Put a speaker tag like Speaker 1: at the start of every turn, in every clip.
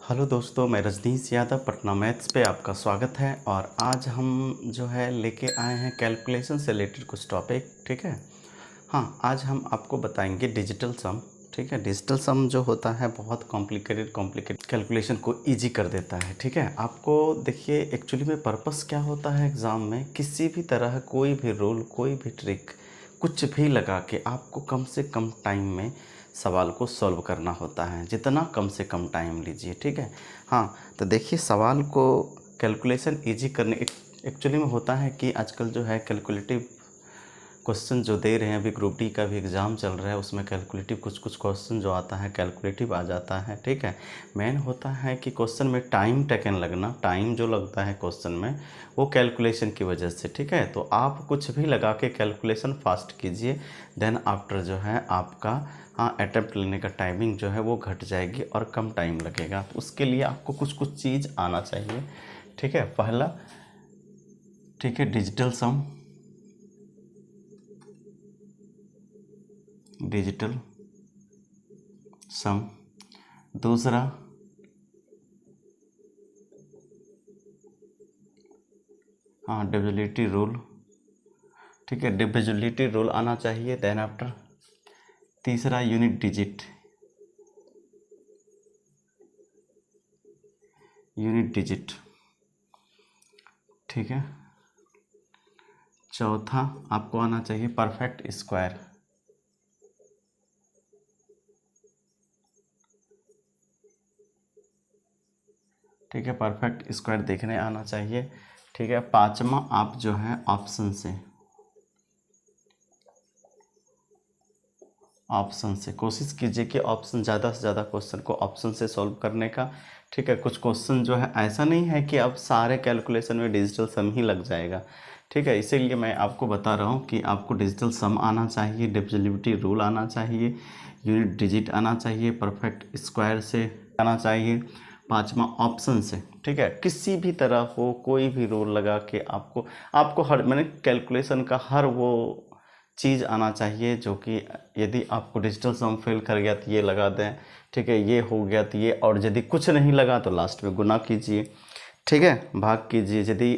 Speaker 1: Hello दोस्तों, मैं Rajneesh Yadav Patna maths पे आपका स्वागत है। और आज हम जो है लेके आए हैं कैलकुलेशन से रिलेटेड कुछ टॉपिक। ठीक है। हाँ, आज हम आपको बताएंगे डिजिटल सम। ठीक है। डिजिटल सम जो होता है बहुत कॉम्प्लिकेटेड कैलकुलेशन को इजी कर देता है। ठीक है। आपको देखिए एक्चुअली में पर्पस क्या होता है एग्ज़ाम में, किसी भी तरह कोई भी रूल, कोई भी ट्रिक, कुछ भी लगा के आपको कम से कम टाइम में सवाल को सॉल्व करना होता है। जितना कम से कम टाइम लीजिए। ठीक है। हाँ, तो देखिए सवाल को कैलकुलेशन इजी करने एक्चुअली में होता है कि आजकल जो है कैलकुलेटिव क्वेश्चन जो दे रहे हैं, अभी ग्रुप डी का भी एग्ज़ाम चल रहा है, उसमें कैलकुलेटिव कुछ क्वेश्चन जो आता है कैलकुलेटिव आ जाता है। ठीक है। मेन होता है कि क्वेश्चन में टाइम टेकन लगना, टाइम जो लगता है क्वेश्चन में वो कैलकुलेशन की वजह से। ठीक है। तो आप कुछ भी लगा के कैलकुलेशन फास्ट कीजिए, देन आफ्टर जो है आपका अटेम्प्ट लेने का टाइमिंग जो है वो घट जाएगी और कम टाइम लगेगा। तो उसके लिए आपको कुछ चीज़ आना चाहिए। ठीक है। पहला, ठीक है, डिजिटल सम, डिजिटल सम। दूसरा, डिविजिबिलिटी रूल। ठीक है, डिविजिबिलिटी रूल आना चाहिए। देन आफ्टर तीसरा, यूनिट डिजिट, यूनिट डिजिट। ठीक है। चौथा आपको आना चाहिए परफेक्ट स्क्वायर। ठीक है, परफेक्ट स्क्वायर देखने आना चाहिए। ठीक है। पांचवा आप जो है ऑप्शन से कोशिश कीजिए कि ऑप्शन ज़्यादा से ज़्यादा क्वेश्चन को ऑप्शन से सॉल्व करने का। ठीक है। कुछ क्वेश्चन जो है ऐसा नहीं है कि अब सारे कैलकुलेशन में डिजिटल सम ही लग जाएगा। ठीक है। इसीलिए मैं आपको बता रहा हूँ कि आपको डिजिटल सम आना चाहिए, डिविजिबिलिटी रूल आना चाहिए, यूनिट डिजिट आना चाहिए, परफेक्ट स्क्वायर से आना चाहिए, पांचवा ऑप्शन से। ठीक है। किसी भी तरह हो, कोई भी रूल लगा के आपको आपको हर मैंने कैलकुलेशन का हर वो चीज़ आना चाहिए जो कि यदि आपको डिजिटल सम फेल कर गया तो ये लगा दें। ठीक है। ये हो गया तो ये, और यदि कुछ नहीं लगा तो लास्ट में गुना कीजिए। ठीक है, भाग कीजिए। यदि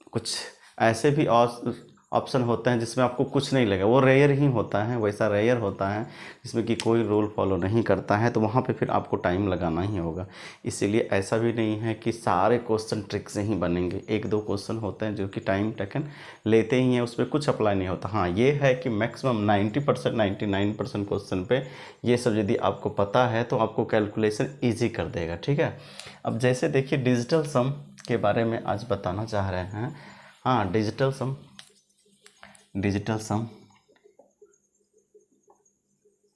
Speaker 1: कुछ ऐसे भी और ऑप्शन होते हैं जिसमें आपको कुछ नहीं लगेगा, वो रेयर ही होता है, वैसा रेयर होता है जिसमें कि कोई रूल फॉलो नहीं करता है, तो वहाँ पे फिर आपको टाइम लगाना ही होगा। इसीलिए ऐसा भी नहीं है कि सारे क्वेश्चन ट्रिक से ही बनेंगे। एक दो क्वेश्चन होते हैं जो कि टाइम टेकन लेते ही हैं, उसमें कुछ अप्लाई नहीं होता। हाँ, ये है कि मैक्सिमम 90% 99% क्वेश्चन पे ये सब यदि आपको पता है तो आपको कैलकुलेशन ईजी कर देगा। ठीक है। अब जैसे देखिए डिजिटल सम के बारे में आज बताना चाह रहे हैं। हाँ, डिजिटल सम, डिजिटल सम,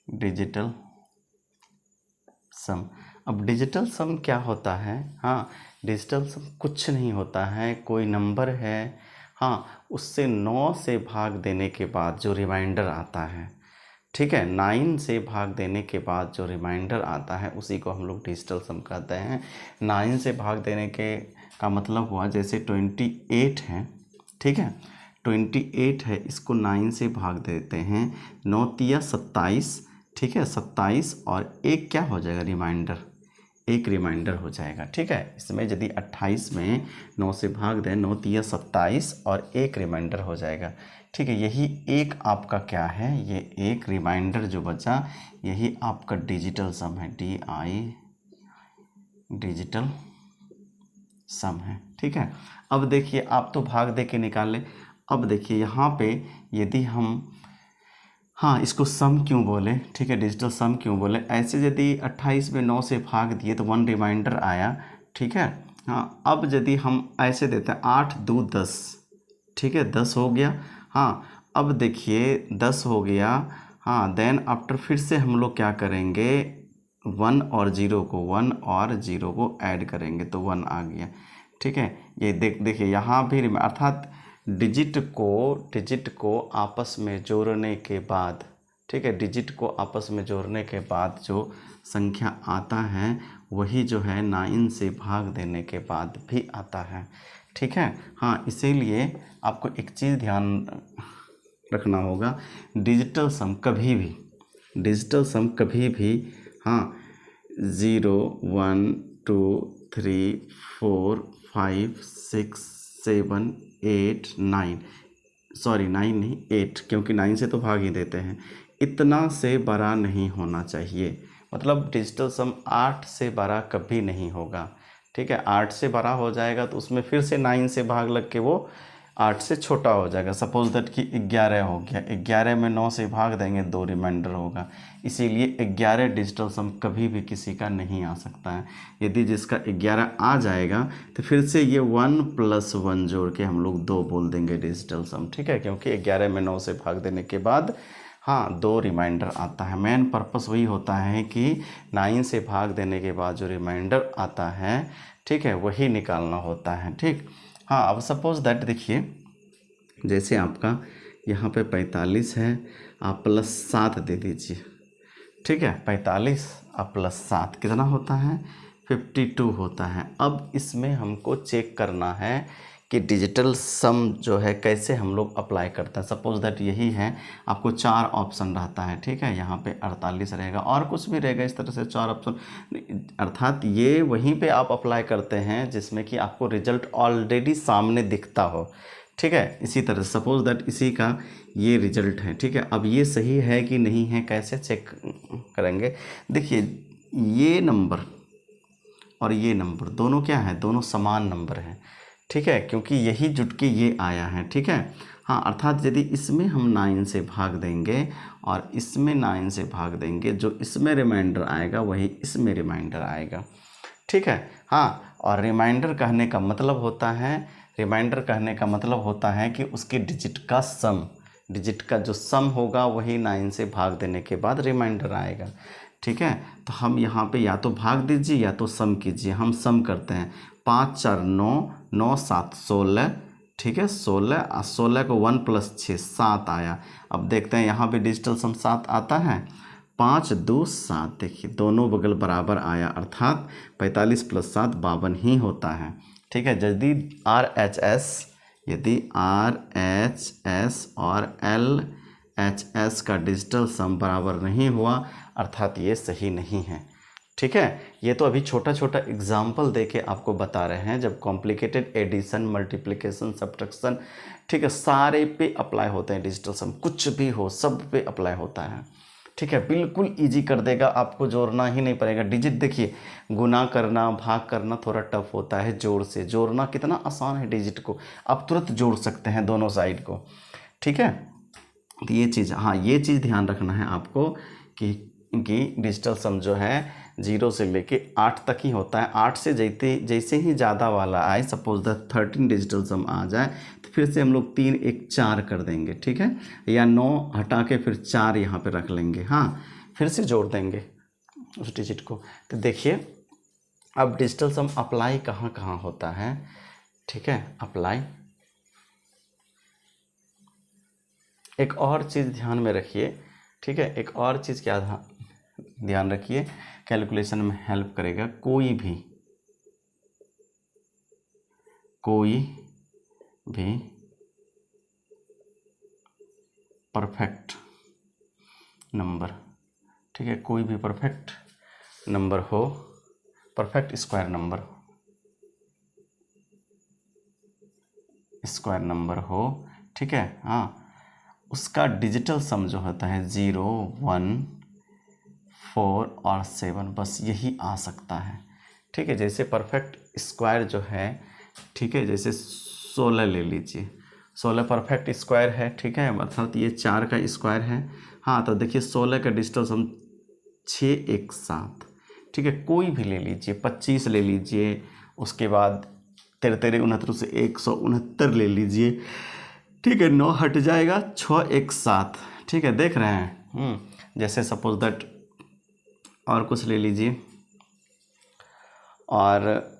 Speaker 1: डिजिटल सम। अब डिजिटल सम क्या होता है? हाँ, डिजिटल सम कुछ नहीं होता है, कोई नंबर है, हाँ, उससे 9 से भाग देने के बाद जो रिमाइंडर आता है। ठीक है। 9 से भाग देने के बाद जो रिमाइंडर आता है उसी को हम लोग डिजिटल सम कहते हैं। 9 से भाग देने के का मतलब हुआ जैसे 28 है। ठीक है, 28 है, इसको 9 से भाग देते हैं, 9 तिया 27। ठीक है, 27 और एक क्या हो जाएगा, रिमाइंडर, एक रिमाइंडर हो जाएगा। ठीक है। इसमें यदि 28 में 9 से भाग दें, 9 तिया 27 और एक रिमाइंडर हो जाएगा। ठीक है, यही एक आपका क्या है, ये एक रिमाइंडर जो बचा यही आपका डिजिटल सम है, डिजिटल सम है। ठीक है। अब देखिए आप तो भाग दे के निकाले। अब देखिए यहाँ पे यदि हम, हाँ, इसको सम क्यों बोले, ठीक है, डिजिटल सम क्यों बोले, ऐसे यदि 28 में 9 से भाग दिए तो 1 रिमाइंडर आया। ठीक है। हाँ, अब यदि हम ऐसे देते हैं 8 2 10, ठीक है, 10 हो गया। हाँ, अब देखिए 10 हो गया। हाँ, देन आफ्टर फिर से हम लोग क्या करेंगे, 1 और 0 को, 1 और 0 को ऐड करेंगे तो 1 आ गया। ठीक है। ये देखिए यहाँ भी अर्थात डिजिट को आपस में जोड़ने के बाद, ठीक है, डिजिट को आपस में जोड़ने के बाद जो संख्या आता है वही जो है 9 से भाग देने के बाद भी आता है। ठीक है। हाँ, इसीलिए आपको एक चीज़ ध्यान रखना होगा, डिजिटल सम कभी भी, हाँ, 0 1 2 3 4 5 6 7 8 9, सॉरी 9 नहीं 8, क्योंकि 9 से तो भाग ही देते हैं। इतना से बड़ा नहीं होना चाहिए, मतलब डिजिटल सम 8 से बड़ा कभी नहीं होगा। ठीक है, 8 से बड़ा हो जाएगा तो उसमें फिर से 9 से भाग लग के वो 8 से छोटा हो जाएगा। सपोज दैट कि 11 हो गया, 11 में 9 से भाग देंगे 2 रिमाइंडर होगा, इसीलिए 11 डिजिटल सम कभी भी किसी का नहीं आ सकता है। यदि जिसका 11 आ जाएगा तो फिर से ये 1 + 1 जोड़ के हम लोग 2 बोल देंगे डिजिटल सम। ठीक है, क्योंकि 11 में 9 से भाग देने के बाद हाँ 2 रिमाइंडर आता है। मेन पर्पस वही होता है कि 9 से भाग देने के बाद जो रिमाइंडर आता है, ठीक है, वही निकालना होता है। ठीक, हाँ अब सपोज दैट देखिए, जैसे आपका यहाँ पे 45 है, आप +7 दे दीजिए। ठीक है, 45 और +7 कितना होता है, 52 होता है। अब इसमें हमको चेक करना है कि डिजिटल सम जो है कैसे हम लोग अप्लाई करते हैं। सपोज दैट यही है, आपको 4 ऑप्शन रहता है। ठीक है, यहाँ पे 48 रहेगा और कुछ भी रहेगा, इस तरह से 4 ऑप्शन, अर्थात ये वहीं पे आप अप्लाई करते हैं जिसमें कि आपको रिजल्ट ऑलरेडी सामने दिखता हो। ठीक है, इसी तरह सपोज दैट इसी का ये रिजल्ट है। ठीक है, अब ये सही है कि नहीं है कैसे चेक करेंगे, देखिए ये नंबर और ये नंबर दोनों क्या है, दोनों समान नंबर हैं। ठीक है, क्योंकि यही जुट के ये आया है। ठीक है, हाँ अर्थात यदि इसमें हम 9 से भाग देंगे और इसमें 9 से भाग देंगे, जो इसमें रिमाइंडर आएगा वही इसमें रिमाइंडर आएगा। ठीक है, हाँ, और रिमाइंडर कहने का मतलब होता है, रिमाइंडर कहने का मतलब होता है कि उसके डिजिट का सम, डिजिट का जो सम होगा वही 9 से भाग देने के बाद रिमाइंडर आएगा। ठीक है, तो हम यहाँ पे या तो भाग दीजिए या तो सम कीजिए। हम सम करते हैं, 5 4 9, 9 7 16। ठीक है, 16 और 16 को 1 + 6 7 आया। अब देखते हैं यहाँ पे डिजिटल सम 7 आता है, 5 2 7, देखिए दोनों बगल बराबर आया, अर्थात 45 + 7 52 ही होता है। ठीक है, यदि RHS और LHS का डिजिटल सम बराबर नहीं हुआ, अर्थात ये सही नहीं है। ठीक है, ये तो अभी छोटा छोटा एग्जाम्पल देके आपको बता रहे हैं। जब कॉम्प्लिकेटेड एडिशन, मल्टीप्लिकेशन, सब्ट्रैक्शन, ठीक है, सारे पे अप्लाई होते हैं डिजिटल सम, कुछ भी हो सब पे अप्लाई होता है। ठीक है, बिल्कुल इजी कर देगा, आपको जोड़ना ही नहीं पड़ेगा। डिजिट देखिए, गुना करना, भाग करना थोड़ा टफ होता है, जोड़ से जोड़ना कितना आसान है। डिजिट को आप तुरंत जोड़ सकते हैं दोनों साइड को। ठीक है, तो ये चीज़, हाँ ये चीज़ ध्यान रखना है आपको कि डिजिटल सम जो है 0 से लेके 8 तक ही होता है। 8 से जैसे ही ज़्यादा वाला आए, सपोज द 13 डिजिटल सम आ जाए, तो फिर से हम लोग 3 1 4 कर देंगे। ठीक है, या 9 हटा के फिर 4 यहाँ पे रख लेंगे। हाँ, फिर से जोड़ देंगे उस डिजिट को। तो देखिए अब डिजिटल सम अप्लाई कहाँ कहाँ होता है। ठीक है, अप्लाई, एक और चीज़ ध्यान में रखिए। ठीक है, एक और चीज़ क्या ध्यान रखिए, कैलकुलेशन में हेल्प करेगा, कोई भी परफेक्ट नंबर, ठीक है, कोई भी परफेक्ट नंबर हो, परफेक्ट स्क्वायर नंबर हो, ठीक है, हाँ, उसका डिजिटल सम जो होता है 0 1 4 और 7, बस यही आ सकता है। ठीक है, जैसे परफेक्ट स्क्वायर जो है, ठीक है, जैसे 16 ले लीजिए, 16 परफेक्ट स्क्वायर है। ठीक है, अर्थात ये 4 का स्क्वायर है। हाँ, तो देखिए 16 का डिजिटल सम 6 1 7। ठीक है, कोई भी ले लीजिए, 25 ले लीजिए, उसके बाद 13 69 से 169 ले लीजिए। ठीक है, 9 हट जाएगा, 6 1 7। ठीक है, देख रहे हैं। जैसे सपोज दैट और कुछ ले लीजिए, और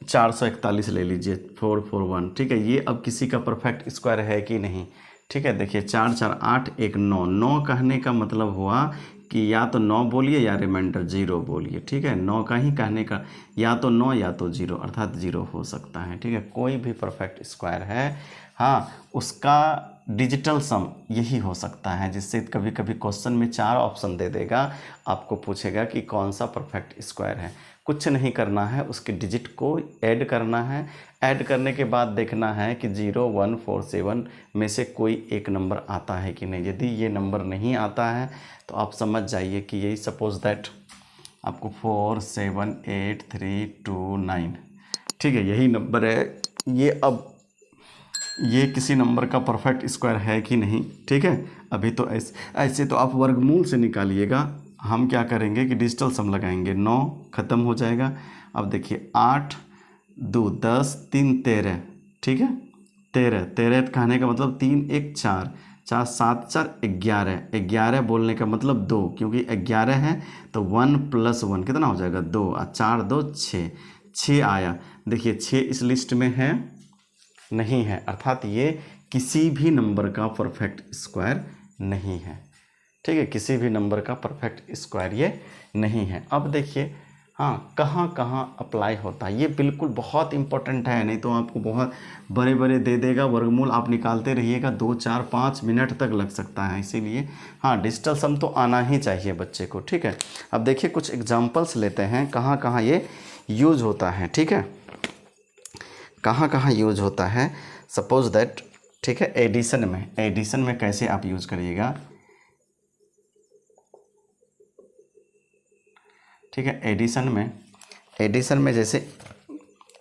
Speaker 1: 441 ले लीजिए, 441। ठीक है, ये अब किसी का परफेक्ट स्क्वायर है कि नहीं। ठीक है, देखिए 4 4 8 1 9, 9 कहने का मतलब हुआ कि या तो 9 बोलिए या रिमाइंडर 0 बोलिए। ठीक है, 9 का ही कहने का, या तो 9 या तो 0, अर्थात 0 हो सकता है। ठीक है, कोई भी परफेक्ट स्क्वायर है। हाँ, उसका डिजिटल सम यही हो सकता है, जिससे कभी कभी क्वेश्चन में 4 ऑप्शन दे देगा, आपको पूछेगा कि कौन सा परफेक्ट स्क्वायर है। कुछ नहीं करना है, उसके डिजिट को ऐड करना है। ऐड करने के बाद देखना है कि 0, 1, 4, 7 में से कोई एक नंबर आता है कि नहीं। यदि ये नंबर नहीं आता है तो आप समझ जाइए कि यही सपोज दैट आपको 4, 7, 8, 3, 2, 9, ठीक है, यही नंबर है ये। अब ये किसी नंबर का परफेक्ट स्क्वायर है कि नहीं, ठीक है। अभी तो ऐसे तो आप वर्गमूल से निकालिएगा। हम क्या करेंगे कि डिजिटल सम लगाएंगे, 9 ख़त्म हो जाएगा। अब देखिए 8, 2, 10, 3, 13, ठीक है, 13, 13 कहने का मतलब 3, 1, 4, 4, 7, 4, 11, 11 बोलने का मतलब 2, क्योंकि 11 है तो 1 + 1 कितना हो जाएगा 2, और 4, 2, 6, 6 आया। देखिए 6 इस लिस्ट में है नहीं है, अर्थात ये किसी भी नंबर का परफेक्ट स्क्वायर नहीं है, ठीक है, किसी भी नंबर का परफेक्ट स्क्वायर ये नहीं है। अब देखिए हाँ, कहाँ कहाँ अप्लाई होता है, ये बिल्कुल बहुत इंपॉर्टेंट है, नहीं तो आपको बहुत बड़े बड़े दे देगा वर्गमूल, आप निकालते रहिएगा 2, 4, 5 मिनट तक लग सकता है। इसीलिए हाँ, डिजिटल सम तो आना ही चाहिए बच्चे को, ठीक है। अब देखिए कुछ एग्जाम्पल्स लेते हैं कहाँ कहाँ ये यूज होता है, ठीक है, कहाँ कहाँ यूज होता है। सपोज दैट, ठीक है, एडिशन में कैसे आप यूज करिएगा, ठीक है। एडिशन में जैसे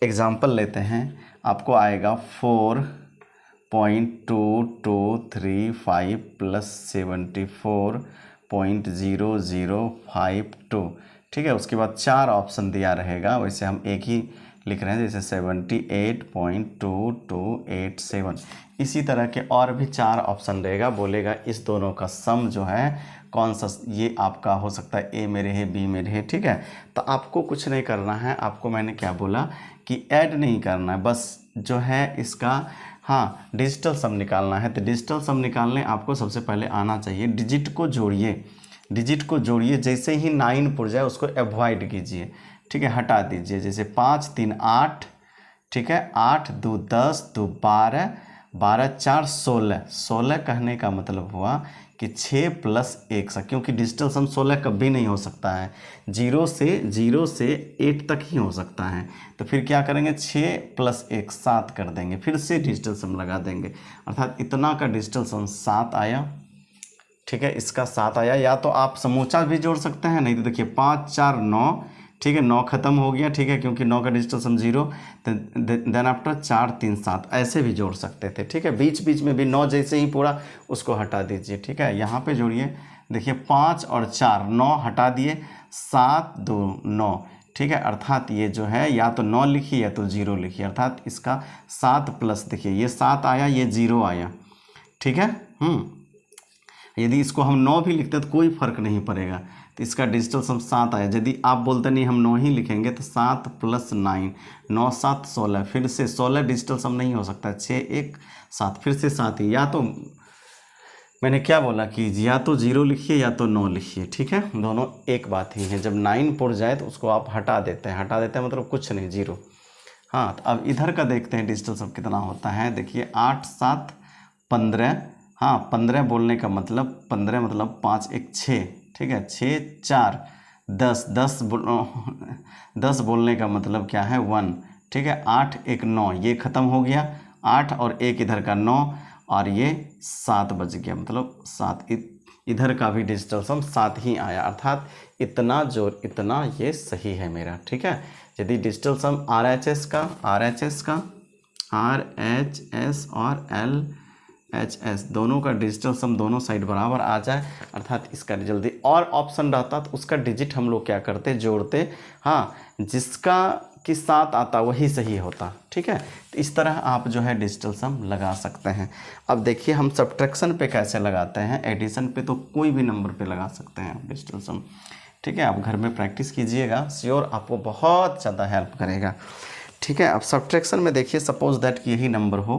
Speaker 1: एग्जांपल लेते हैं, आपको आएगा 4.2235 + 74.0052, ठीक है। उसके बाद 4 ऑप्शन दिया रहेगा, वैसे हम एक ही लिख रहे हैं, जैसे 78.2287। इसी तरह के और भी 4 ऑप्शन रहेगा, बोलेगा इस दोनों का सम जो है कौन सा, ये आपका हो सकता है ए में रहे, बी में रहे, ठीक है। तो आपको कुछ नहीं करना है, आपको मैंने क्या बोला कि ऐड नहीं करना है, बस जो है इसका हाँ डिजिटल सम निकालना है। तो डिजिटल सम निकालने आपको सबसे पहले आना चाहिए, डिजिट को जोड़िए, जैसे ही 9 पुर जाए उसको अवॉइड कीजिए, ठीक है, हटा दीजिए। जैसे 5, 3, 8, ठीक है, 8, 2, 10, 2, 12, 12, 4, 16, 16 कहने का मतलब हुआ कि 6 + 1 सा, क्योंकि डिजिटल सम 16 कभी नहीं हो सकता है, 0 से 8 तक ही हो सकता है। तो फिर क्या करेंगे, 6 + 1 7 कर देंगे, फिर से डिजिटल सम लगा देंगे, अर्थात इतना का डिजिटल सम 7 आया, ठीक है, इसका 7 आया। या तो आप समूचा भी जोड़ सकते हैं, नहीं तो देखिए 5, 4, 9, ठीक है, 9 खत्म हो गया, ठीक है, क्योंकि 9 का डिजिटल सम 0, देन आफ्टर 4, 3, 7 ऐसे भी जोड़ सकते थे, ठीक है। बीच बीच में भी 9 जैसे ही पूरा उसको हटा दीजिए, ठीक है। यहाँ पे जोड़िए, देखिए 5 और 4, 9 हटा दिए, 7, 2, 9, ठीक है, अर्थात ये जो है या तो 9 लिखिए या तो 0 लिखिए, अर्थात इसका 7 प्लस, देखिए ये 7 आया, ये 0 आया, ठीक है। यदि इसको हम 9 भी लिखते तो कोई फर्क नहीं पड़ेगा, तो इसका डिजिटल सम 7 आया। यदि आप बोलते नहीं हम 9 ही लिखेंगे तो 7 + 9, 9, 7, 16, फिर से 16 डिजिटल सम नहीं हो सकता, 6, 1, 7, फिर से 7 ही। या तो मैंने क्या बोला कि या तो 0 लिखिए या तो 9 लिखिए, ठीक है, दोनों एक बात ही है। जब 9 पुर जाए तो उसको आप हटा देते हैं, मतलब कुछ नहीं, 0। हाँ, तो अब इधर का देखते हैं डिजिटल सम कितना होता है। देखिए 8, 7, 15, हाँ 15 बोलने का मतलब 15 मतलब 5, 1, 6, ठीक है, 6, 4, 10, 10 बोलने का मतलब क्या है 1, ठीक है, 8, 1, 9, ये ख़त्म हो गया, 8 और 1 इधर का 9, और ये 7 बज गया, मतलब 7, इधर का भी डिजिटल सम 7 ही आया, अर्थात इतना जोड़ इतना ये सही है मेरा, ठीक है। यदि डिजिटल सम RHS का RHS और LHS दोनों का डिजिटल सम दोनों साइड बराबर आ जाए, अर्थात इसका जल्दी और ऑप्शन रहता तो उसका डिजिट हम लोग क्या करते, जोड़ते, हाँ, जिसका कि 7 आता वही सही होता, ठीक है। तो इस तरह आप जो है डिजिटल सम लगा सकते हैं। अब देखिए हम सब्ट्रैक्शन पे कैसे लगाते हैं, एडिशन पे तो कोई भी नंबर पे लगा सकते हैं आप डिजिटल सम, ठीक है। आप घर में प्रैक्टिस कीजिएगा, श्योर आपको बहुत ज़्यादा हेल्प करेगा, ठीक है। अब सब्ट्रैक्शन में देखिए सपोज दैट कि यही नंबर हो,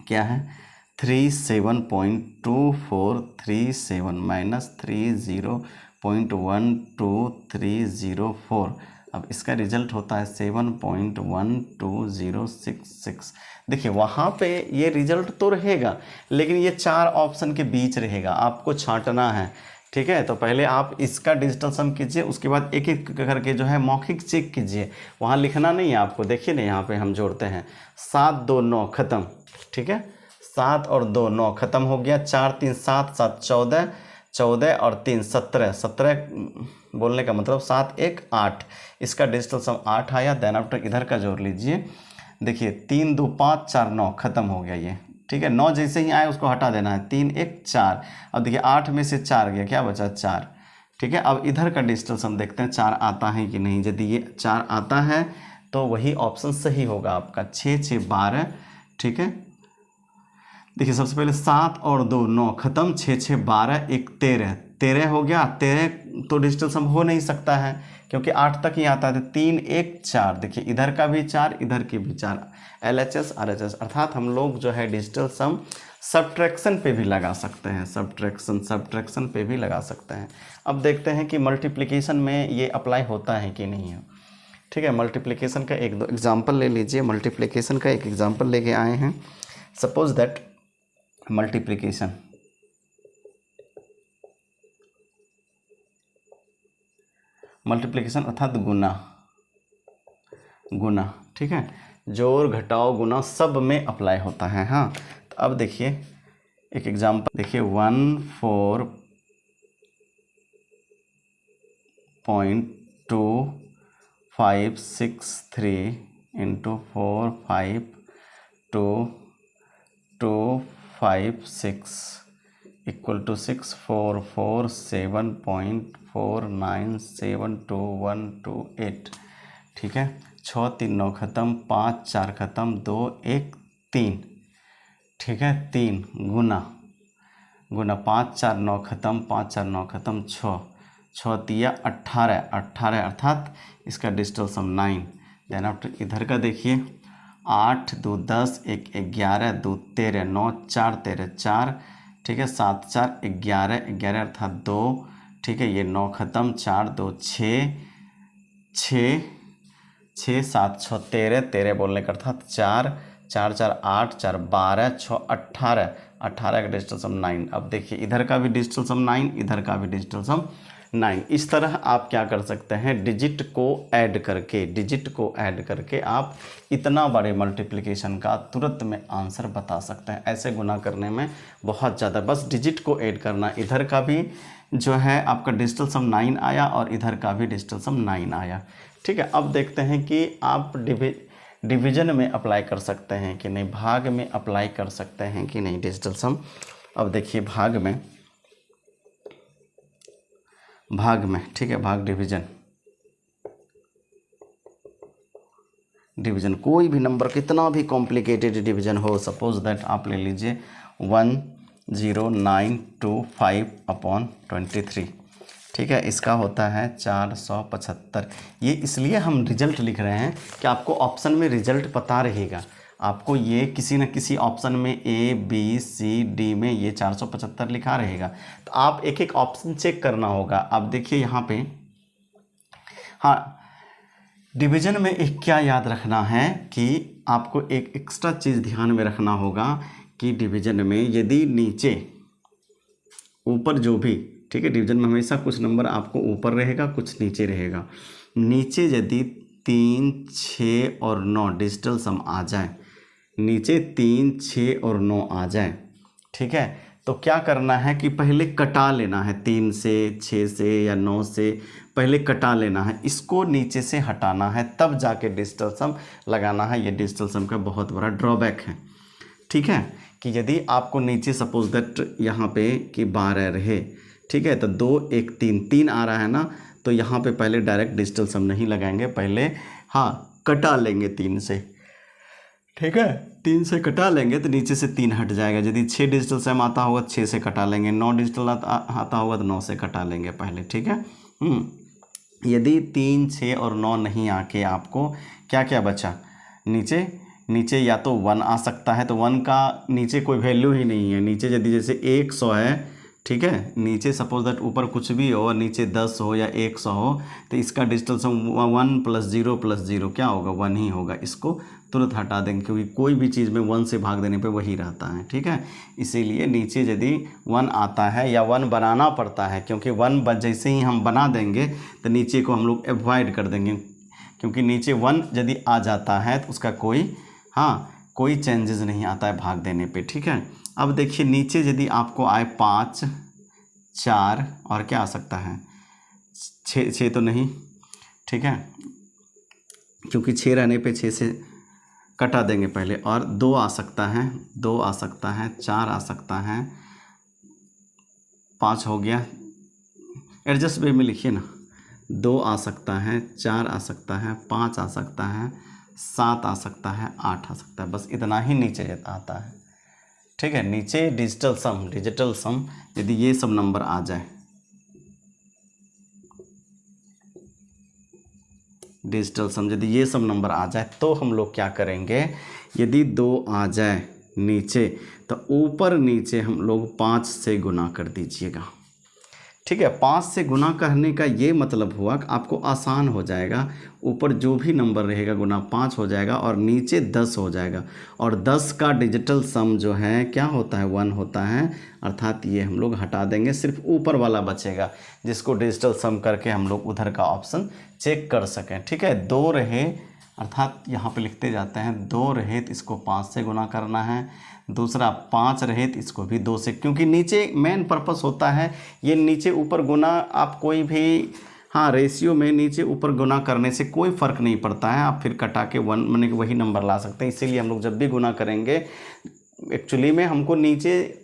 Speaker 1: क्या है 37.2437 - 30.12304, अब इसका रिजल्ट होता है 7.12066। देखिए वहाँ पे ये रिजल्ट तो रहेगा, लेकिन ये 4 ऑप्शन के बीच रहेगा, आपको छांटना है। ठीक है, तो पहले आप इसका डिजिटल सम कीजिए, उसके बाद एक एक करके जो है मौखिक चेक कीजिए। वहाँ लिखना नहीं है आपको, देखिए ना यहाँ पे हम जोड़ते हैं 7 2 9 खत्म। ठीक है, 7 और 2 9 खत्म हो गया, 4 3 7 7 14, 14 और 3 17, 17 बोलने का मतलब 7 1 8, इसका डिजिटल सम 8 आया। देन आफ्टर इधर का जोड़ लीजिए, देखिए 3 2 5 4 9 खत्म हो गया ये। ठीक है, 9 जैसे ही आए उसको हटा देना है, 3 1 4। अब देखिए 8 में से 4 गया, क्या बचा 4। ठीक है, अब इधर का डिजिटल सम देखते हैं 4 आता है कि नहीं। यदि ये 4 आता है तो वही ऑप्शन सही होगा आपका, 6 6 12। ठीक है, देखिए सबसे पहले 7 और 2 9 खत्म, 6 6 12 1 13, 13 हो गया। 13 तो डिजिटल सम हो नहीं सकता है क्योंकि 8 तक ही आता है। 3 1 4, देखिए इधर का भी 4 इधर की भी 4, LHS RHS, अर्थात हम लोग जो है डिजिटल सम सब्ट्रैक्शन पे भी लगा सकते हैं, सब्ट्रैक्शन पे भी लगा सकते हैं। अब देखते हैं कि मल्टीप्लिकेशन में ये अप्लाई होता है कि नहीं है। ठीक है, मल्टीप्लिकेशन का एक दो एग्जाम्पल ले लीजिए। मल्टीप्लिकेशन का एक एग्जाम्पल लेके आए हैं। सपोज दैट मल्टीप्लिकेशन अर्थात गुना। ठीक है, जोड़ घटाव गुना सब में अप्लाई होता है। हाँ, तो अब देखिए एक एग्जांपल देखिए, 14.2563 इंटू 45256 इक्वल टू 6447.49722128। ठीक है, 6 3 9 खत्म, 5 4 खत्म, 2 1 3। ठीक है, 3 गुना 5 4 9 खत्म, 5 4 9 खत्म, 6 6 तिया 18 18, अर्थात इसका डिजिटल सम 9। देन आफ्टर इधर का देखिए, 8 2 10 1 11 2 13 9 4 13 4। ठीक है, 7 4 11 11 अर्थात 2। ठीक है, ये 9 खत्म, 4 2 6 6 6 7 6 13 13 बोलने का अर्थात 4 4 4 8 4 12 6 18 18 का डिजिटल सम 9। अब देखिए इधर का भी डिजिटल सम 9, इधर का भी डिजिटल सम 9। इस तरह आप क्या कर सकते हैं, डिजिट को ऐड करके आप इतना बड़े मल्टीप्लिकेशन का तुरंत में आंसर बता सकते हैं। ऐसे गुना करने में बहुत ज़्यादा, बस डिजिट को ऐड करना। इधर का भी जो है आपका डिजिटल सम 9 आया और इधर का भी डिजिटल सम 9 आया। ठीक है, अब देखते हैं कि आप डिवीजन में अप्लाई कर सकते हैं कि नहीं, भाग में अप्लाई कर सकते हैं कि नहीं डिजिटल सम। अब देखिए भाग में, ठीक है, भाग डिवीजन कोई भी नंबर कितना भी कॉम्प्लिकेटेड डिवीजन हो, सपोज दैट आप ले लीजिए 10925/23। ठीक है, इसका होता है 475। ये इसलिए हम रिजल्ट लिख रहे हैं कि आपको ऑप्शन में रिजल्ट पता रहेगा। आपको ये किसी न किसी ऑप्शन में A B C D में ये 475 लिखा रहेगा, तो आप एक एक ऑप्शन चेक करना होगा। अब देखिए यहाँ पे, हाँ, डिवीजन में एक क्या याद रखना है कि आपको एक एक्स्ट्रा चीज़ ध्यान में रखना होगा कि डिवीजन में यदि नीचे ऊपर जो भी, ठीक है, डिवीजन में हमेशा कुछ नंबर आपको ऊपर रहेगा, कुछ नीचे रहेगा। नीचे यदि 3 6 और 9 डिजिटल सम आ जाए, नीचे 3 6 और 9 आ जाए, ठीक है, तो क्या करना है कि पहले कटा लेना है। 3 से 6 से या 9 से पहले कटा लेना है, इसको नीचे से हटाना है, तब जाके डिजिटल सम लगाना है। ये डिजिटल सम का बहुत बड़ा ड्रॉबैक है। ठीक है, कि यदि आपको नीचे सपोज दैट यहाँ पे कि 12 रहे, ठीक है, तो 2 1 3 आ रहा है ना, तो यहाँ पे पहले डायरेक्ट डिजिटल सम नहीं लगाएंगे, पहले हाँ कटा लेंगे 3 से। ठीक है, 3 से कटा लेंगे तो नीचे से 3 हट जाएगा। यदि 6 डिजिटल सम आता होगा 6 से कटा लेंगे, 9 डिजिटल आता होगा तो 9 से कटा लेंगे पहले। ठीक है, यदि 3 6 और 9 नहीं आके आपको क्या क्या बचा, नीचे या तो 1 आ सकता है, तो 1 का नीचे कोई वैल्यू ही नहीं है। नीचे यदि जैसे 100 है, ठीक है, नीचे सपोज दैट ऊपर कुछ भी हो और नीचे 10 हो या 100 हो तो इसका डिजिटल सम 1 + 0 क्या होगा, 1 ही होगा। इसको तुरंत हटा देंगे क्योंकि कोई भी चीज़ में 1 से भाग देने पे वही रहता है, ठीक है। इसीलिए नीचे यदि 1 आता है या 1 बनाना पड़ता है, क्योंकि 1 जैसे ही हम बना देंगे तो नीचे को हम लोग अवॉइड कर देंगे, क्योंकि नीचे 1 यदि आ जाता है तो उसका कोई चेंजेस नहीं आता है भाग देने पे, ठीक है। अब देखिए नीचे यदि आपको आए 5, 4 और क्या आ सकता है 6 तो नहीं, ठीक है, क्योंकि 6 रहने पे 6 से कटा देंगे पहले, और 2 आ सकता है, 2 आ सकता है, 4 आ सकता है, 5 हो गया, एडजस्ट वे में लिखिए ना, 2 आ सकता है, 4 आ सकता है, 5 आ सकता है, 7 आ सकता है, 8 आ सकता है, बस इतना ही नीचे आता है, ठीक है। नीचे डिजिटल सम यदि ये सब नंबर आ जाए, डिजिटल सम यदि ये सब नंबर आ जाए तो हम लोग क्या करेंगे, यदि 2 आ जाए नीचे तो ऊपर नीचे हम लोग 5 से गुना कर दीजिएगा, ठीक है। 5 से गुना करने का ये मतलब हुआ कि आपको आसान हो जाएगा, ऊपर जो भी नंबर रहेगा गुना 5 हो जाएगा और नीचे 10 हो जाएगा, और 10 का डिजिटल सम जो है क्या होता है, 1 होता है, अर्थात ये हम लोग हटा देंगे, सिर्फ ऊपर वाला बचेगा जिसको डिजिटल सम करके हम लोग उधर का ऑप्शन चेक कर सकें, ठीक है। 2 रहे अर्थात यहाँ पे लिखते जाते हैं, 2 रहे तो इसको 5 से गुना करना है, दूसरा 5 रहे तो इसको भी 2 से, क्योंकि नीचे मेन पर्पस होता है ये नीचे ऊपर गुना, आप कोई भी रेशियो में नीचे ऊपर गुना करने से कोई फ़र्क नहीं पड़ता है, आप फिर कटा के 1 माने कि वही नंबर ला सकते हैं। इसीलिए हम लोग जब भी गुना करेंगे, एक्चुअली में हमको नीचे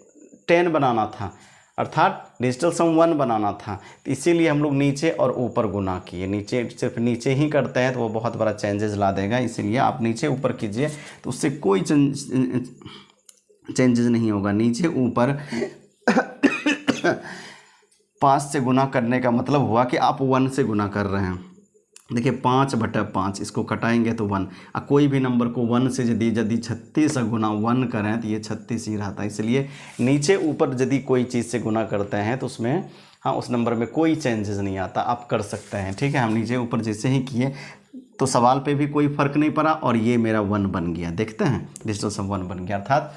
Speaker 1: 10 बनाना था, अर्थात डिजिटल सम 1 बनाना था, तो इसीलिए हम लोग नीचे और ऊपर गुना किए। नीचे सिर्फ नीचे ही करते हैं तो वो बहुत बड़ा चेंजेस ला देगा, इसीलिए आप नीचे ऊपर कीजिए तो उससे कोई चेंजेस नहीं होगा। नीचे ऊपर 5 से गुना करने का मतलब हुआ कि आप 1 से गुना कर रहे हैं। देखिए 5/5 इसको कटाएंगे तो 1, कोई भी नंबर को 1 से यदि 36 से गुना 1 करें तो ये 36 ही रहता है। इसलिए नीचे ऊपर यदि कोई चीज़ से गुना करते हैं तो उसमें उस नंबर में कोई चेंजेस नहीं आता, आप कर सकते हैं, ठीक है। हम नीचे ऊपर जैसे ही किए तो सवाल पे भी कोई फ़र्क नहीं पड़ा और ये मेरा 1 बन गया, देखते हैं डिजिटल सम 1 बन गया। अर्थात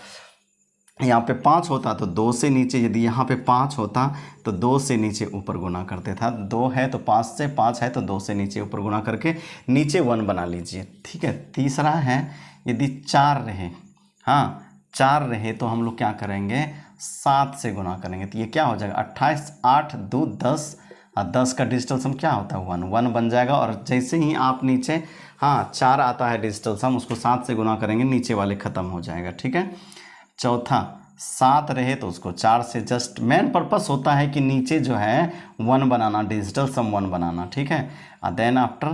Speaker 1: यहाँ पे 5 होता तो 2 से नीचे, यदि यहाँ पे 5 होता तो 2 से नीचे ऊपर गुना करते था, 2 है तो 5 से, 5 है तो 2 से नीचे ऊपर गुना करके नीचे 1 बना लीजिए, ठीक है। तीसरा है यदि 4 रहे, 4 रहे तो हम लोग क्या करेंगे, 7 से गुना करेंगे, तो ये क्या हो जाएगा 28, 8 2 10, और 10 का डिजिटल सम क्या होता है 1 बन जाएगा। और जैसे ही आप नीचे 4 आता है डिजिटल सम, उसको 7 से गुना करेंगे, नीचे वाले ख़त्म हो जाएगा, ठीक है। चौथा 7 रहे तो उसको 4 से, जस्ट मेन पर्पस होता है कि नीचे जो है 1 बनाना, डिजिटल सम 1 बनाना, ठीक है। देन आफ्टर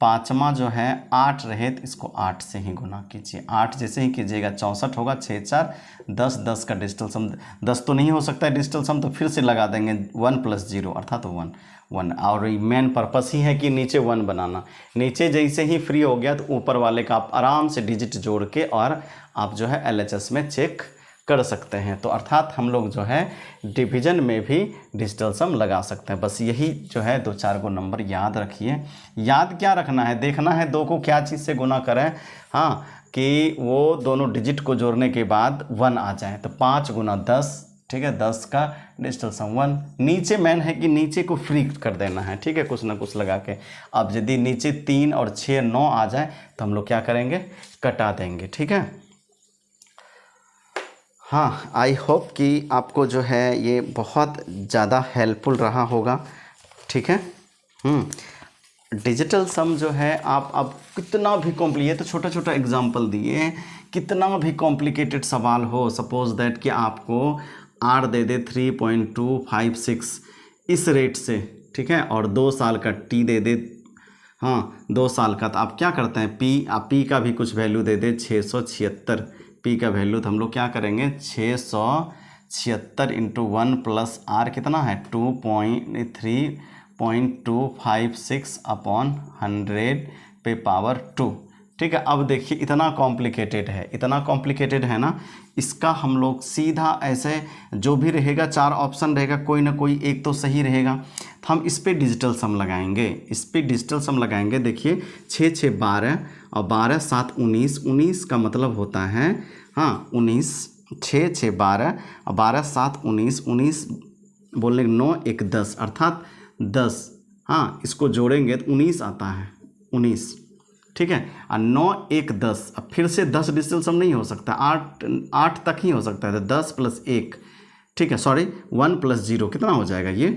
Speaker 1: 5वां जो है 8 रहे तो इसको 8 से ही गुना कीजिए, 8 जैसे ही कीजिएगा 64 होगा, 6 4 10, 10 का डिजिटल सम 10 तो नहीं हो सकता है डिजिटल सम, तो फिर से लगा देंगे 1 + 0 अर्थात 1, और मेन पर्पस ही है कि नीचे 1 बनाना। नीचे जैसे ही फ्री हो गया तो ऊपर वाले का आप आराम से डिजिट जोड़ के और आप जो है LHS में चेक कर सकते हैं। तो अर्थात हम लोग जो है डिवीजन में भी डिजिटल सम लगा सकते हैं। बस यही जो है 2-4 को नंबर याद रखिए। याद क्या रखना है, देखना है 2 को क्या चीज़ से गुना करें, कि वो दोनों डिजिट को जोड़ने के बाद 1 आ जाए, तो 5 × 10, ठीक है, 10 का डिजिटल सम 1। नीचे मेन है कि नीचे को फ्री कर देना है, ठीक है, कुछ ना कुछ लगा के। अब यदि नीचे 3 और 6 9 आ जाए तो हम लोग क्या करेंगे, कटा देंगे, ठीक है। आई होप कि आपको जो है ये बहुत ज़्यादा हेल्पफुल रहा होगा, ठीक है। डिजिटल सम जो है आप अब कितना भी कॉम्प्लिकेट, तो छोटा छोटा एग्जांपल दिए, कितना भी कॉम्प्लिकेटेड सवाल हो, सपोज दैट कि आपको R दे दे 3.256 इस रेट से, ठीक है, और 2 साल का T दे दे 2 साल का, तो आप क्या करते हैं, P का भी कुछ वैल्यू दे दे 676, P का वैल्यू, तो हम लोग क्या करेंगे 676 × 1 + R कितना है 3.256/100 पे पावर 2, ठीक है। अब देखिए इतना कॉम्प्लिकेटेड है ना, इसका हम लोग सीधा ऐसे जो भी रहेगा 4 ऑप्शन रहेगा, कोई ना कोई एक तो सही रहेगा, तो हम इस पे डिजिटल सम लगाएंगे। देखिए 6 6 12 और 12 7 19, 19 का मतलब होता है, हाँ 19, 6 6 12 और 12 7 19, 19 बोलने 9 1 10 अर्थात 10, हाँ इसको जोड़ेंगे तो 19 आता है, 19, ठीक है। और 9 1 10, अब फिर से 10 डिजिटल सम नहीं हो सकता, 8 तक ही हो सकता है, तो 10 + 1, ठीक है, सॉरी 1 + 0 कितना हो जाएगा, ये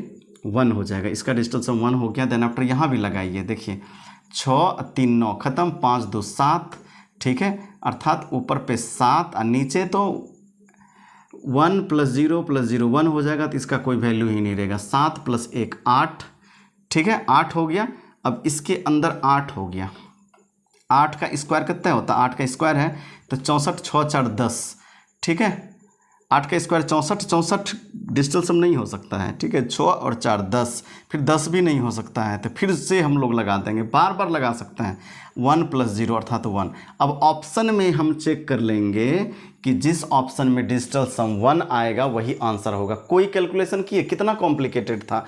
Speaker 1: 1 हो जाएगा, इसका डिजिटल सम 1 हो गया। देन आफ्टर यहाँ भी लगाइए, देखिए 6 3 9 खत्म, 5 2 7, ठीक है, अर्थात ऊपर पे 7 और नीचे तो 1 + 0 + 0 1 हो जाएगा, तो इसका कोई वैल्यू ही नहीं रहेगा। 7 + 1 8, ठीक है, 8 हो गया। अब इसके अंदर 8 हो गया, 8 का स्क्वायर कितना होता है, 8 का स्क्वायर है तो 64 6 4 10, ठीक है, 8 का स्क्वायर 64, 64 डिजिटल सम नहीं हो सकता है, ठीक है, 6 और 4 10, फिर 10 भी नहीं हो सकता है, तो फिर से हम लोग लगा देंगे, बार बार लगा सकते हैं, 1 + 0 अर्थात 1। अब ऑप्शन में हम चेक कर लेंगे कि जिस ऑप्शन में डिजिटल सम 1 आएगा वही आंसर होगा। कोई कैलकुलेशन किए, कितना कॉम्प्लिकेटेड था,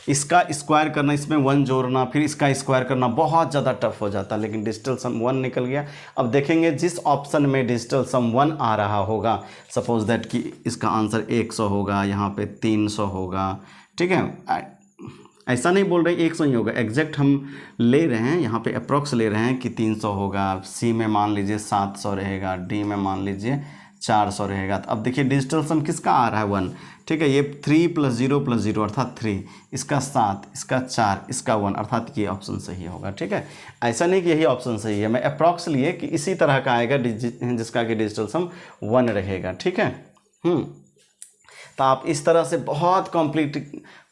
Speaker 1: इसका स्क्वायर करना, इसमें 1 जोड़ना, फिर इसका स्क्वायर करना बहुत ज़्यादा टफ हो जाता, लेकिन डिजिटल सम 1 निकल गया। अब देखेंगे जिस ऑप्शन में डिजिटल सम 1 आ रहा होगा, सपोज दैट कि इसका आंसर 100 होगा, यहाँ पे 300 होगा, ठीक है, ऐसा नहीं बोल रहे 100 ही होगा, एग्जैक्ट हम ले रहे हैं, यहाँ पे अप्रॉक्स ले रहे हैं कि 300 होगा, सी में मान लीजिए 700 रहेगा, डी में मान लीजिए 400 रहेगा। तो अब देखिए डिजिटल सम किसका आ रहा है 1, ठीक है, ये 3 + 0 + 0 अर्थात 3, इसका 7, इसका 4, इसका 1 अर्थात ये ऑप्शन सही होगा, ठीक है। ऐसा नहीं कि यही ऑप्शन सही है, मैं अप्रॉक्स लिए कि इसी तरह का आएगा जिसका कि डिजिटल सम 1 रहेगा, ठीक है। तो आप इस तरह से बहुत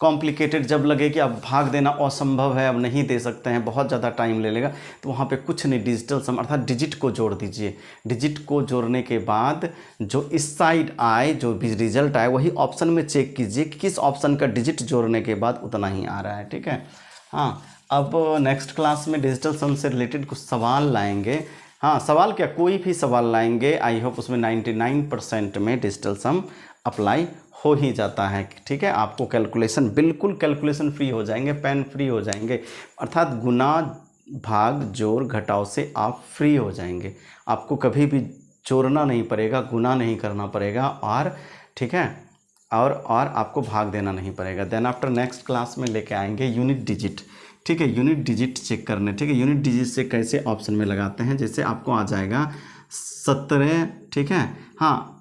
Speaker 1: कॉम्प्लिकेटेड जब लगे कि अब भाग देना असंभव है, अब नहीं दे सकते हैं, बहुत ज़्यादा टाइम ले लेगा, तो वहाँ पे कुछ नहीं, डिजिटल सम अर्थात डिजिट को जोड़ दीजिए। डिजिट को जोड़ने के बाद जो इस साइड आए, जो भी रिजल्ट आए, वही ऑप्शन में चेक कीजिए कि किस ऑप्शन का डिजिट जोड़ने के बाद उतना ही आ रहा है, ठीक है। हाँ, अब नेक्स्ट क्लास में डिजिटल सम से रिलेटेड कुछ सवाल लाएंगे। हाँ, सवाल क्या, कोई भी सवाल लाएंगे, आई होप उसमें 99% में डिजिटल सम अप्लाई हो ही जाता है, ठीक है। आपको कैलकुलेशन, बिल्कुल कैलकुलेशन फ्री हो जाएंगे, पेन फ्री हो जाएंगे, अर्थात गुना भाग जोड़ घटाव से आप फ्री हो जाएंगे। आपको कभी भी जोड़ना नहीं पड़ेगा, गुना नहीं करना पड़ेगा, और ठीक है, और आपको भाग देना नहीं पड़ेगा। देन आफ्टर नेक्स्ट क्लास में लेके आएंगे यूनिट डिजिट, ठीक है, यूनिट डिजिट चेक करने, ठीक है। यूनिट डिजिट से कैसे ऑप्शन में लगाते हैं, जैसे आपको आ जाएगा 17, ठीक है, हाँ,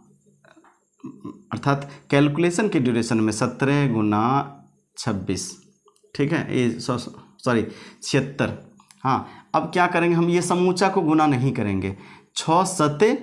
Speaker 1: अर्थात कैलकुलेशन के ड्यूरेशन में 17 × 26, ठीक है, ये सॉरी 76। हाँ, अब क्या करेंगे हम, ये समूचा को गुना नहीं करेंगे, 6 7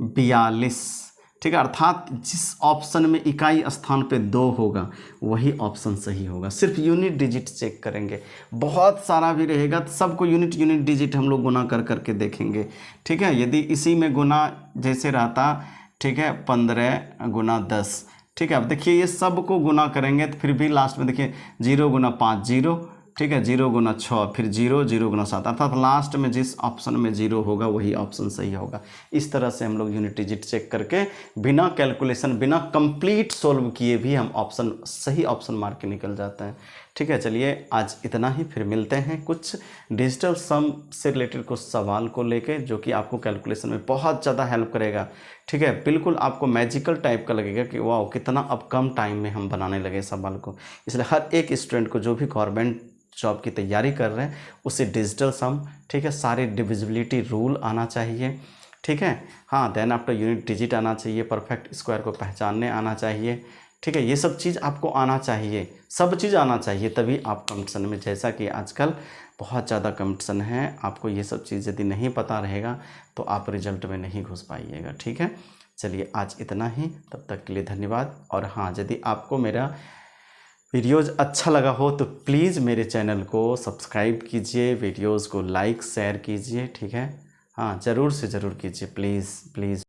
Speaker 1: 42, ठीक है, अर्थात जिस ऑप्शन में इकाई स्थान पे 2 होगा वही ऑप्शन सही होगा। सिर्फ यूनिट डिजिट चेक करेंगे, बहुत सारा भी रहेगा तो सबको यूनिट डिजिट हम लोग गुना कर करके देखेंगे, ठीक है। यदि इसी में गुना जैसे रहता, ठीक है, 15 × 10, ठीक है। अब देखिए ये सब को गुना करेंगे तो फिर भी लास्ट में देखिए 0 × 5 0, ठीक है, 0 × 6 फिर 0, 0 × 7, अर्थात लास्ट में जिस ऑप्शन में 0 होगा वही ऑप्शन सही होगा। इस तरह से हम लोग यूनिट डिजिट चेक करके बिना कैलकुलेशन, बिना कंप्लीट सोल्व किए भी हम सही ऑप्शन मार के निकल जाते हैं, ठीक है। चलिए आज इतना ही, फिर मिलते हैं कुछ डिजिटल सम से रिलेटेड कुछ सवाल को लेके, जो कि आपको कैलकुलेशन में बहुत ज़्यादा हेल्प करेगा, ठीक है। बिल्कुल आपको मैजिकल टाइप का लगेगा कि वाह कितना अब कम टाइम में हम बनाने लगे सवाल को। इसलिए हर एक स्टूडेंट को जो भी गवर्नमेंट जॉब की तैयारी कर रहे हैं उसे डिजिटल सम, ठीक है, सारे डिविजिबिलिटी रूल आना चाहिए, ठीक है। हाँ, देन आफ्टर यूनिट डिजिट आना चाहिए, परफेक्ट स्क्वायर को पहचानने आना चाहिए, ठीक है। ये सब चीज़ आपको आना चाहिए, सब चीज़ आना चाहिए, तभी आप कंपटीशन में, जैसा कि आजकल बहुत ज़्यादा कंपटीशन है, आपको ये सब चीज़ यदि नहीं पता रहेगा तो आप रिजल्ट में नहीं घुस पाइएगा, ठीक है। चलिए आज इतना ही, तब तक के लिए धन्यवाद। और हाँ, यदि आपको मेरा वीडियोज़ अच्छा लगा हो तो प्लीज़ मेरे चैनल को सब्सक्राइब कीजिए, वीडियोज़ को लाइक शेयर कीजिए, ठीक है। हाँ, ज़रूर से ज़रूर कीजिए, प्लीज़ प्लीज़।